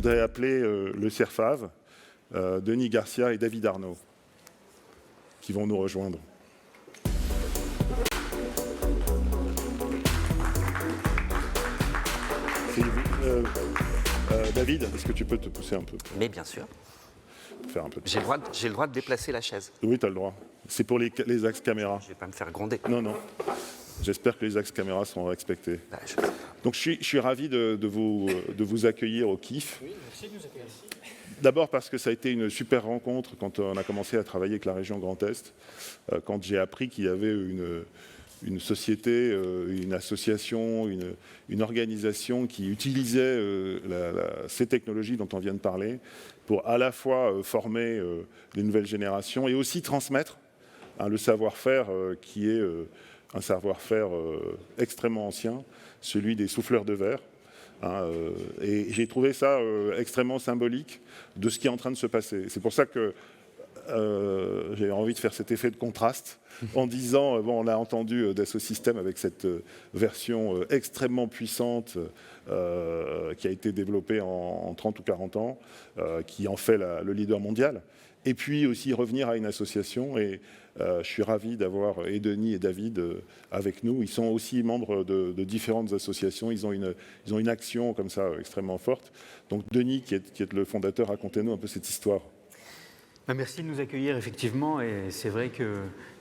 voudrais appeler le CERFAV, Denis Garcia et David Arnaud, qui vont nous rejoindre. David, est-ce que tu peux te pousser un peu? Mais bien sûr. Faire un peu. J'ai le droit de déplacer la chaise. Oui, tu as le droit. C'est pour les axes caméra. Je ne vais pas me faire gronder. Non, non. J'espère que les axes caméra sont respectés. Bah, Donc je suis ravi de vous accueillir au KIF. Oui, merci de nous accueillir ici. D'abord parce que ça a été une super rencontre quand on a commencé à travailler avec la région Grand Est, quand j'ai appris qu'il y avait une société, une association, une organisation qui utilisait ces technologies dont on vient de parler pour à la fois former les nouvelles générations et aussi transmettre le savoir-faire qui est un savoir-faire extrêmement ancien, celui des souffleurs de verre. Et j'ai trouvé ça extrêmement symbolique de ce qui est en train de se passer. C'est pour ça que j'ai envie de faire cet effet de contraste en disant, bon, on a entendu Dassault Systèmes avec cette version extrêmement puissante qui a été développée en 30 ou 40 ans, qui en fait le leader mondial. Et puis aussi revenir à une association. Et je suis ravi d'avoir Denis et David avec nous. Ils sont aussi membres de différentes associations. Ils ont une action comme ça extrêmement forte. Donc Denis, qui est le fondateur, racontez-nous un peu cette histoire. Merci de nous accueillir, effectivement. Et c'est vrai que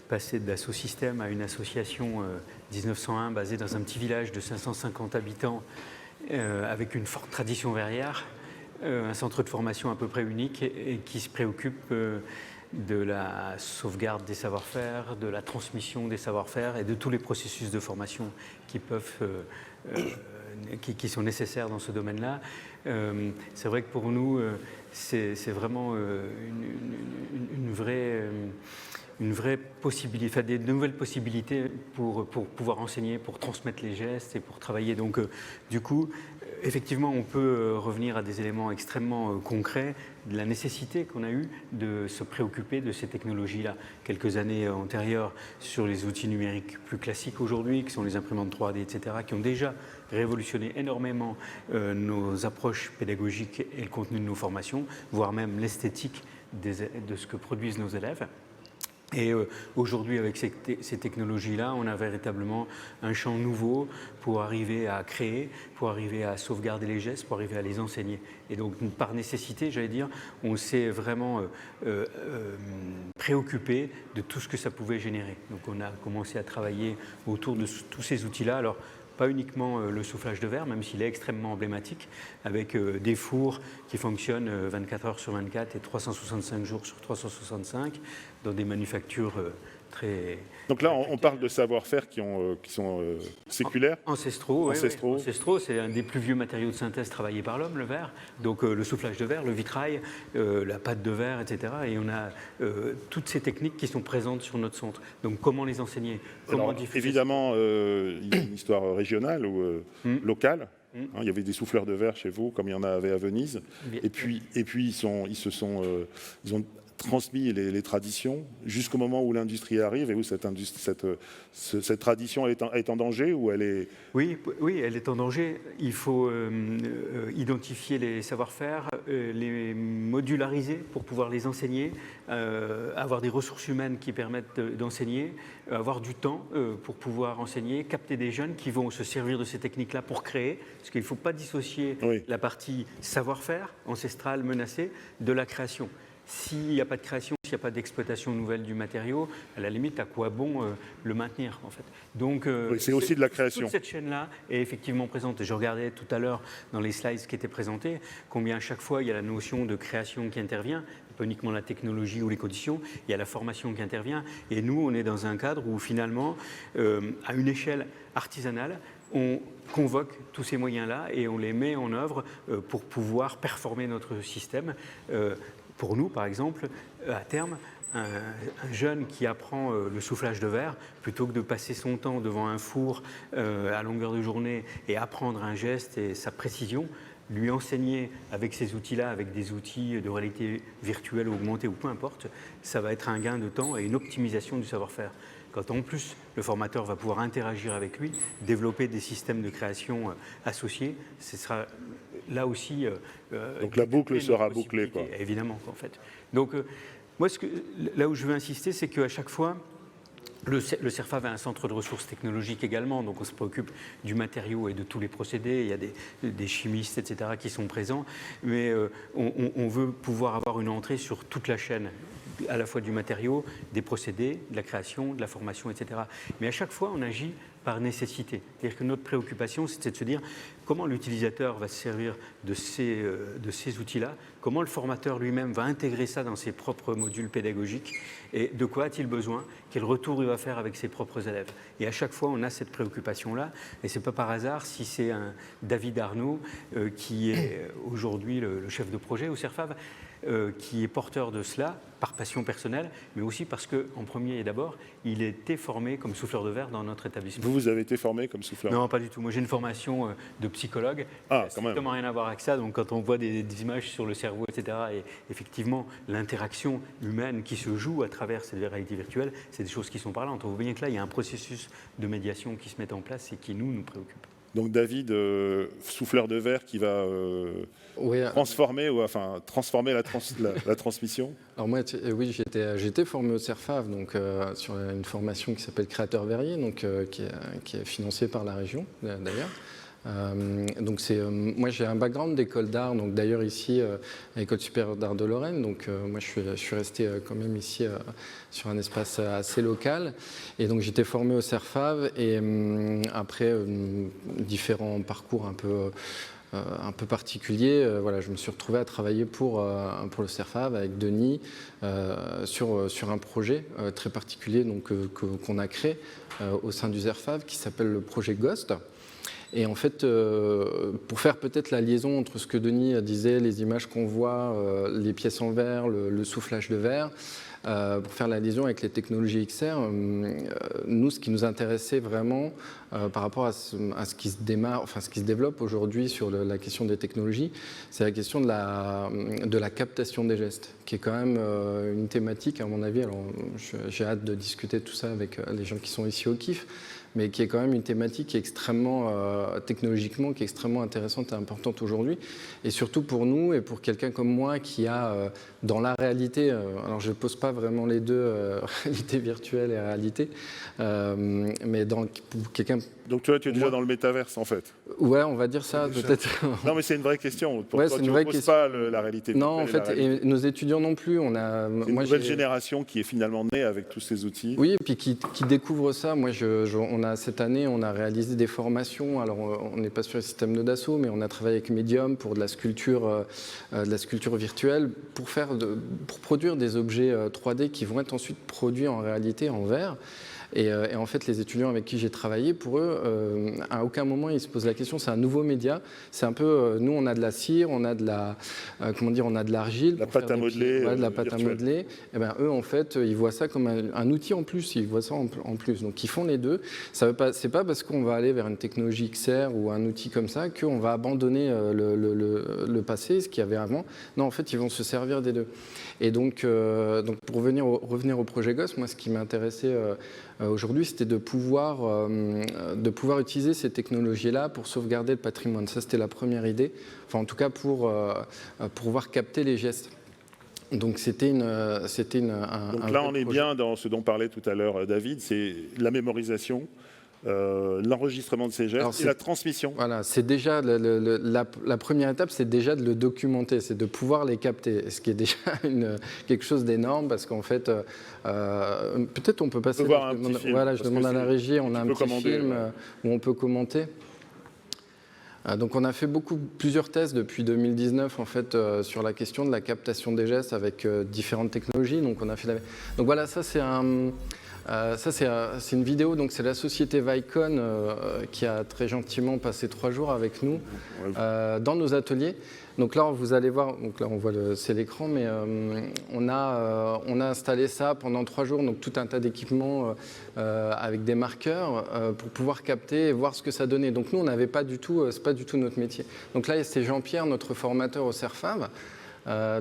passer de Dassault Systèmes à une association 1901 basée dans un petit village de 550 habitants avec une forte tradition verrière, un centre de formation à peu près unique et qui se préoccupe de la sauvegarde des savoir-faire, de la transmission des savoir-faire et de tous les processus de formation qui sont nécessaires dans ce domaine-là. C'est vrai que pour nous, c'est vraiment une vraie possibilité, enfin des nouvelles possibilités pour pouvoir enseigner, pour transmettre les gestes et pour travailler. Donc, du coup, effectivement, on peut revenir à des éléments extrêmement concrets de la nécessité qu'on a eue de se préoccuper de ces technologies-là. Quelques années antérieures sur les outils numériques plus classiques aujourd'hui, qui sont les imprimantes 3D, etc., qui ont déjà révolutionné énormément nos approches pédagogiques et le contenu de nos formations, voire même l'esthétique de ce que produisent nos élèves. Et aujourd'hui, avec ces technologies-là, on a véritablement un champ nouveau pour arriver à créer, pour arriver à sauvegarder les gestes, pour arriver à les enseigner. Et donc, par nécessité, j'allais dire, on s'est vraiment préoccupé de tout ce que ça pouvait générer. Donc, on a commencé à travailler autour de tous ces outils-là. Alors, pas uniquement le soufflage de verre, même s'il est extrêmement emblématique, avec des fours qui fonctionnent 24 heures sur 24 et 365 jours sur 365, dans des manufactures très... Donc là, on parle de savoir-faire qui sont séculaires. Ancestraux. Ancestraux. Oui. Ancestraux, c'est un des plus vieux matériaux de synthèse travaillés par l'homme, le verre. Donc le soufflage de verre, le vitrail, la pâte de verre, etc. Et on a toutes ces techniques qui sont présentes sur notre centre. Donc comment les enseigner, comment diffuser. Évidemment, il y a une histoire régionale ou locale. Il y avait des souffleurs de verre chez vous, comme il y en avait à Venise. Et puis ils ont transmis les traditions jusqu'au moment où l'industrie arrive et où cette tradition est en danger ou elle est... Oui, elle est en danger. Il faut identifier les savoir-faire, les modulariser pour pouvoir les enseigner, avoir des ressources humaines qui permettent d'enseigner, avoir du temps pour pouvoir enseigner, capter des jeunes qui vont se servir de ces techniques-là pour créer, parce qu'il ne faut pas dissocier la partie savoir-faire ancestral menacé de la création. S'il n'y a pas de création, s'il n'y a pas d'exploitation nouvelle du matériau, à la limite, à quoi bon le maintenir en fait. Donc, c'est aussi de la création. Toute cette chaîne-là est effectivement présente. Je regardais tout à l'heure dans les slides qui étaient présentés combien à chaque fois il y a la notion de création qui intervient, pas uniquement la technologie ou les conditions, il y a la formation qui intervient. Et nous, on est dans un cadre où finalement, à une échelle artisanale, on convoque tous ces moyens-là et on les met en œuvre pour pouvoir performer notre système. Pour nous, par exemple, à terme, un jeune qui apprend le soufflage de verre, plutôt que de passer son temps devant un four à longueur de journée et apprendre un geste et sa précision, lui enseigner avec ces outils-là, avec des outils de réalité virtuelle ou augmentée ou peu importe, ça va être un gain de temps et une optimisation du savoir-faire. Quand en plus le formateur va pouvoir interagir avec lui, développer des systèmes de création associés, ce sera là aussi... donc la boucle sera bouclée, quoi. Évidemment, en fait. Donc, moi, là où je veux insister, c'est qu'à chaque fois, le CERFAV a un centre de ressources technologiques également, donc on se préoccupe du matériau et de tous les procédés. Il y a des chimistes, etc., qui sont présents, mais on veut pouvoir avoir une entrée sur toute la chaîne, à la fois du matériau, des procédés, de la création, de la formation, etc. Mais à chaque fois, on agit par nécessité. C'est-à-dire que notre préoccupation, c'est de se dire comment l'utilisateur va se servir de ces outils-là, comment le formateur lui-même va intégrer ça dans ses propres modules pédagogiques et de quoi a-t-il besoin, quel retour il va faire avec ses propres élèves. Et à chaque fois, on a cette préoccupation-là. Et ce n'est pas par hasard si c'est un David Arnaud, qui est aujourd'hui le chef de projet au CERFAV, qui est porteur de cela par passion personnelle, mais aussi parce qu'en premier et d'abord, il était formé comme souffleur de verre dans notre établissement. Vous avez été formé comme souffleur? Non, pas du tout. Moi, j'ai une formation de psychologue. Ah, ça n'a strictement rien à voir avec ça. Donc, quand on voit des images sur le cerveau, etc., et effectivement, l'interaction humaine qui se joue à travers cette réalité virtuelle, c'est des choses qui sont parlantes. On voit bien que là, il y a un processus de médiation qui se met en place et qui nous préoccupe. Donc David, souffleur de verre qui va transformer la transmission. Alors moi, oui, j'étais formé au CERFAV, donc sur une formation qui s'appelle Créateur Verrier, donc qui est financée par la région d'ailleurs. Donc moi j'ai un background d'école d'art, donc d'ailleurs ici à l'École supérieure d'art de Lorraine, donc moi je suis resté quand même ici sur un espace assez local, et donc j'étais formé au CERFAV et après différents parcours un peu particulier, voilà, je me suis retrouvé à travailler pour le CERFAV avec Denis sur un projet très particulier qu'on a créé au sein du CERFAV qui s'appelle le projet Ghost. Et en fait, pour faire peut-être la liaison entre ce que Denis disait, les images qu'on voit, les pièces en verre, le soufflage de verre, pour faire la liaison avec les technologies XR, nous, ce qui nous intéressait vraiment par rapport à ce qui se développe aujourd'hui sur la question des technologies, c'est la question de la captation des gestes, qui est quand même une thématique, à mon avis. Alors, j'ai hâte de discuter de tout ça avec les gens qui sont ici au KIF, mais qui est quand même une thématique qui est extrêmement, technologiquement, qui est extrêmement intéressante et importante aujourd'hui. Et surtout pour nous et pour quelqu'un comme moi qui a, dans la réalité, alors je ne pose pas vraiment les deux, réalité virtuelle et réalité, mais pour quelqu'un... Donc tu es déjà dans le métaverse en fait? Ouais, on va dire ça peut-être. Non mais c'est une vraie question. Pour toi, tu ne poses pas la réalité virtuelle? Non, en fait, et nos étudiants non plus. C'est une nouvelle génération qui est finalement née avec tous ces outils. Oui, et puis qui découvre ça. Moi, cette année, on a réalisé des formations. Alors, on n'est pas sur le système de Dassault, mais on a travaillé avec Medium pour de la sculpture virtuelle, pour produire des objets 3D qui vont être ensuite produits en réalité en verre. Et en fait, les étudiants avec qui j'ai travaillé, pour eux, à aucun moment ils se posent la question. C'est un nouveau média. C'est un peu, nous, on a de la cire, on a de on a de l'argile, la pâte à modeler, de la pâte à modeler. Et ben eux, en fait, ils voient ça comme un outil en plus. Ils voient ça en plus. Donc, ils font les deux. C'est pas parce qu'on va aller vers une technologie XR ou un outil comme ça qu'on va abandonner le passé, ce qu'il y avait avant. Non, en fait, ils vont se servir des deux. Et donc pour revenir au projet Ghost, moi, ce qui m'intéressait aujourd'hui, c'était de pouvoir utiliser ces technologies-là pour sauvegarder le patrimoine. Ça, c'était la première idée. Enfin, en tout cas, pour pouvoir capter les gestes. Donc, Donc là, on est bien dans ce dont parlait tout à l'heure David, c'est la mémorisation. L'enregistrement de ces gestes et la transmission. Voilà, c'est déjà la première étape, c'est déjà de le documenter, c'est de pouvoir les capter, ce qui est déjà quelque chose d'énorme parce qu'en fait, peut-être on peut passer. Je demande à la régie, on a un petit film où on peut commenter. Donc on a fait plusieurs tests depuis 2019 en fait sur la question de la captation des gestes avec différentes technologies. Donc on a fait donc voilà, ça c'est une vidéo, donc c'est la société Vicon qui a très gentiment passé 3 jours avec nous dans nos ateliers. Donc là, vous allez voir, donc là on voit c'est l'écran, mais on a installé ça pendant 3 jours, donc tout un tas d'équipements avec des marqueurs pour pouvoir capter et voir ce que ça donnait. Donc nous, on n'avait pas du tout, c'est pas du tout notre métier. Donc là, c'est Jean-Pierre, notre formateur au CERFAV.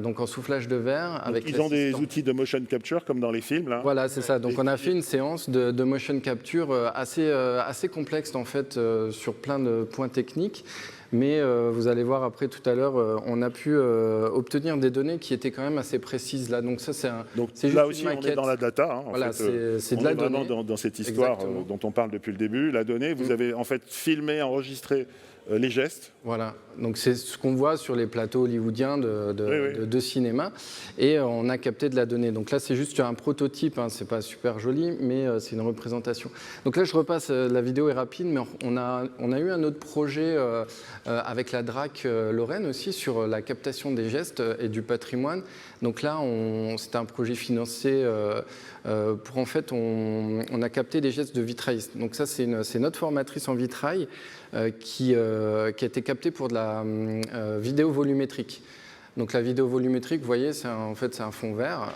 Donc en soufflage de verre. Ils ont des outils de motion capture comme dans les films là. Voilà, c'est ça. Donc on a fait une séance de motion capture assez complexe en fait sur plein de points techniques. Mais vous allez voir après tout à l'heure, on a pu obtenir des données qui étaient quand même assez précises là. Donc ça, c'est juste là aussi, une on est maquette. dans la data. Hein, Voilà, c'est de on la est vraiment donnée. dans cette histoire dont on parle depuis le début. La donnée, vous avez en fait filmé, enregistré les gestes. Voilà, donc c'est ce qu'on voit sur les plateaux hollywoodiens de cinéma, et on a capté de la donnée. Donc là, c'est juste un prototype, hein, c'est pas super joli, mais c'est une représentation. Donc là, je repasse, la vidéo est rapide, mais on a eu un autre projet avec la DRAC Lorraine aussi sur la captation des gestes et du patrimoine. Donc là, c'était un projet financé pour, en fait, on a capté des gestes de vitrailliste. Donc ça, c'est notre formatrice en vitrail qui a été captée pour de la vidéo volumétrique. Donc la vidéo volumétrique, vous voyez, en fait, c'est un fond vert.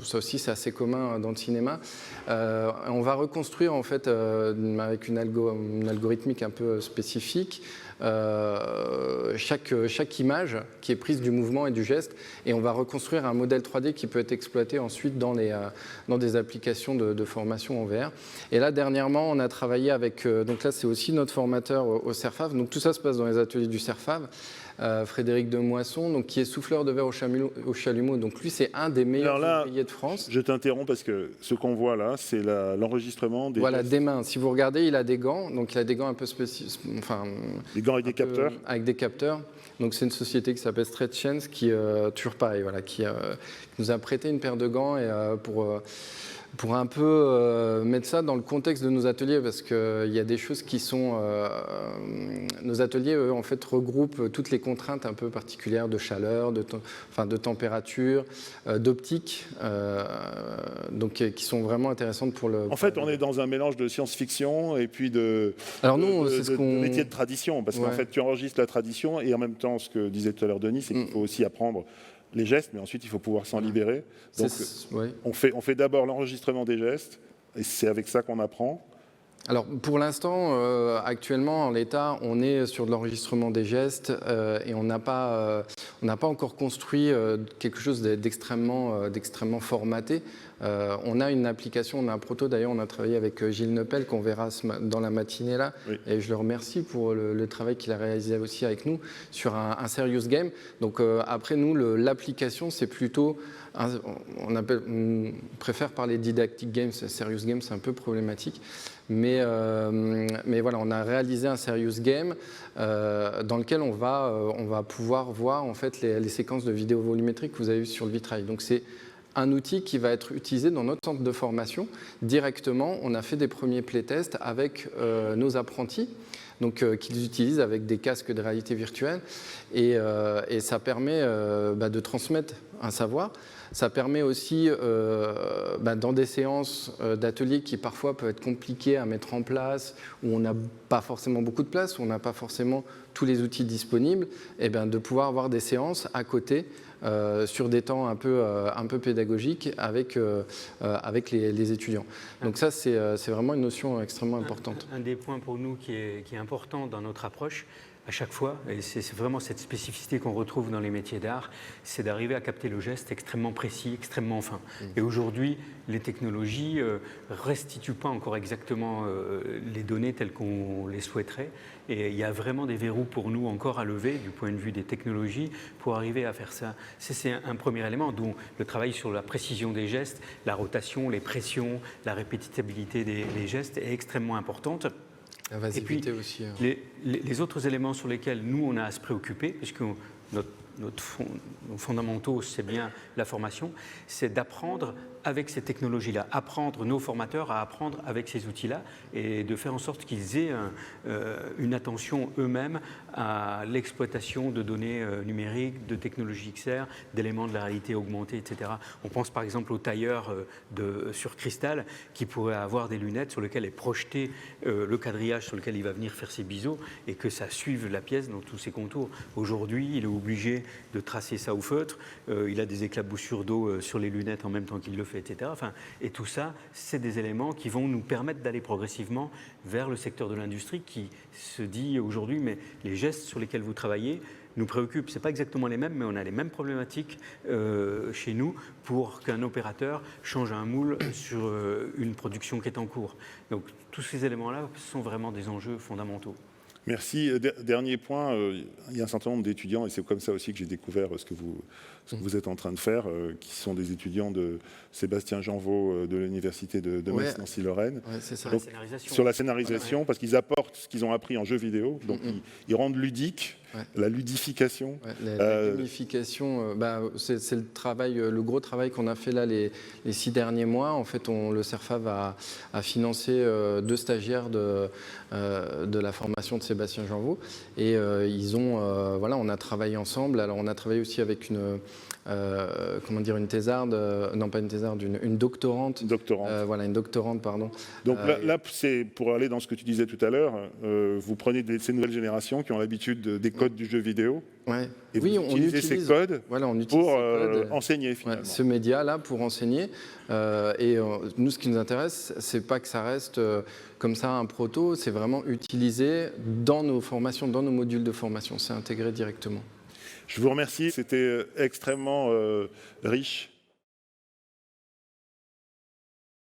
Ça aussi, c'est assez commun dans le cinéma. On va reconstruire, en fait, avec une algorithmique un peu spécifique, chaque image qui est prise du mouvement et du geste, et on va reconstruire un modèle 3D qui peut être exploité ensuite dans des applications de formation en VR. Et là, dernièrement, on a travaillé avec, donc là, c'est aussi notre formateur au CERFAV. Donc tout ça se passe dans les ateliers du CERFAV. Frédéric Demoisson, donc, qui est souffleur de verre au chalumeau. Donc lui, c'est un des meilleurs ouvriers de France. Je t'interromps parce que ce qu'on voit là, c'est l'enregistrement des Voilà, gestes. des mains. Si vous regardez, il a des gants. Donc il a des gants un peu spécifiques. Enfin, des gants avec des capteurs. Avec des capteurs. Donc c'est une société qui s'appelle StretchSense qui, toujours pareil, voilà, qui nous a prêté une paire de gants et, pour un peu mettre ça dans le contexte de nos ateliers, parce qu'il y a des choses qui sont... nos ateliers, eux, en fait, regroupent toutes les contraintes un peu particulières de chaleur, de température, d'optique, donc qui sont vraiment intéressantes pour le... En fait, on est dans un mélange de science-fiction et puis de métier de tradition, parce qu'en fait, tu enregistres la tradition et en même temps, ce que disait tout à l'heure Denis, c'est qu'il faut aussi apprendre les gestes, mais ensuite il faut pouvoir s'en libérer. Donc on fait d'abord l'enregistrement des gestes, et c'est avec ça qu'on apprend. Alors pour l'instant, actuellement en l'état, on est sur de l'enregistrement des gestes et on n'a pas encore construit quelque chose d'extrêmement formaté. On a une application, on a un proto, d'ailleurs on a travaillé avec Gilles Nepel qu'on verra dans la matinée là, et je le remercie pour le travail qu'il a réalisé aussi avec nous sur un serious game. Donc après nous, l'application c'est plutôt, on préfère parler didactic games, serious game c'est un peu problématique. Mais voilà, on a réalisé un serious game dans lequel on va pouvoir voir en fait les séquences de vidéo volumétrique que vous avez vues sur le vitrail. Donc c'est un outil qui va être utilisé dans notre centre de formation directement. On a fait des premiers playtests avec nos apprentis, donc qu'ils utilisent avec des casques de réalité virtuelle, et ça permet de transmettre un savoir. Ça permet aussi, dans des séances d'ateliers qui parfois peuvent être compliquées à mettre en place, où on n'a pas forcément beaucoup de place, où on n'a pas forcément tous les outils disponibles, et de pouvoir avoir des séances à côté sur des temps un peu pédagogiques avec les étudiants. Donc ça, c'est vraiment une notion extrêmement importante. Un des points pour nous qui est important dans notre approche, à chaque fois, et c'est vraiment cette spécificité qu'on retrouve dans les métiers d'art, c'est d'arriver à capter le geste extrêmement précis, extrêmement fin. Et aujourd'hui, les technologies ne restituent pas encore exactement les données telles qu'on les souhaiterait. Et il y a vraiment des verrous pour nous encore à lever du point de vue des technologies pour arriver à faire ça. C'est un premier élément, dont le travail sur la précision des gestes, la rotation, les pressions, la répétitabilité des gestes est extrêmement importante. Et puis, aussi, les autres éléments sur lesquels nous, on a à se préoccuper, puisque nos fondamentaux, c'est bien la formation, c'est d'apprendre avec ces technologies-là, apprendre nos formateurs à apprendre avec ces outils-là et de faire en sorte qu'ils aient une attention eux-mêmes à l'exploitation de données numériques, de technologies XR, d'éléments de la réalité augmentée, etc. On pense par exemple au tailleur sur cristal qui pourrait avoir des lunettes sur lesquelles est projeté le quadrillage sur lequel il va venir faire ses biseaux et que ça suive la pièce dans tous ses contours. Aujourd'hui, il est obligé de tracer ça au feutre, il a des éclaboussures d'eau sur les lunettes en même temps qu'il le fait, etc. Et tout ça, c'est des éléments qui vont nous permettre d'aller progressivement vers le secteur de l'industrie qui se dit aujourd'hui, mais les gestes sur lesquels vous travaillez nous préoccupent. Ce n'est pas exactement les mêmes, mais on a les mêmes problématiques chez nous pour qu'un opérateur change un moule sur une production qui est en cours. Donc tous ces éléments-là sont vraiment des enjeux fondamentaux. Merci. Dernier point, il y a un certain nombre d'étudiants, et c'est comme ça aussi que j'ai découvert ce que vous êtes en train de faire, qui sont des étudiants de Sébastien Janvaux de l'Université de Metz, Nancy-Lorraine. Ouais, c'est ça. Donc, sur la scénarisation, parce qu'ils apportent ce qu'ils ont appris en jeu vidéo, donc ils rendent ludique, la ludification. La gamification, c'est le travail, le gros travail qu'on a fait là les 6 derniers mois. En fait, le CERFAV a financé 2 stagiaires de la formation de Sébastien Janvaux, et on a travaillé ensemble. Alors, on a travaillé aussi avec une thésarde, non pas une thésarde, une doctorante. Une doctorante, pardon. Donc là, c'est pour aller dans ce que tu disais tout à l'heure, vous prenez ces nouvelles générations qui ont l'habitude des codes du jeu vidéo, et vous utilisez ces codes pour enseigner finalement. Ce média-là pour enseigner. Nous, ce qui nous intéresse, c'est pas que ça reste comme ça un proto, c'est vraiment utilisé dans nos formations, dans nos modules de formation, c'est intégré directement. Je vous remercie, c'était extrêmement riche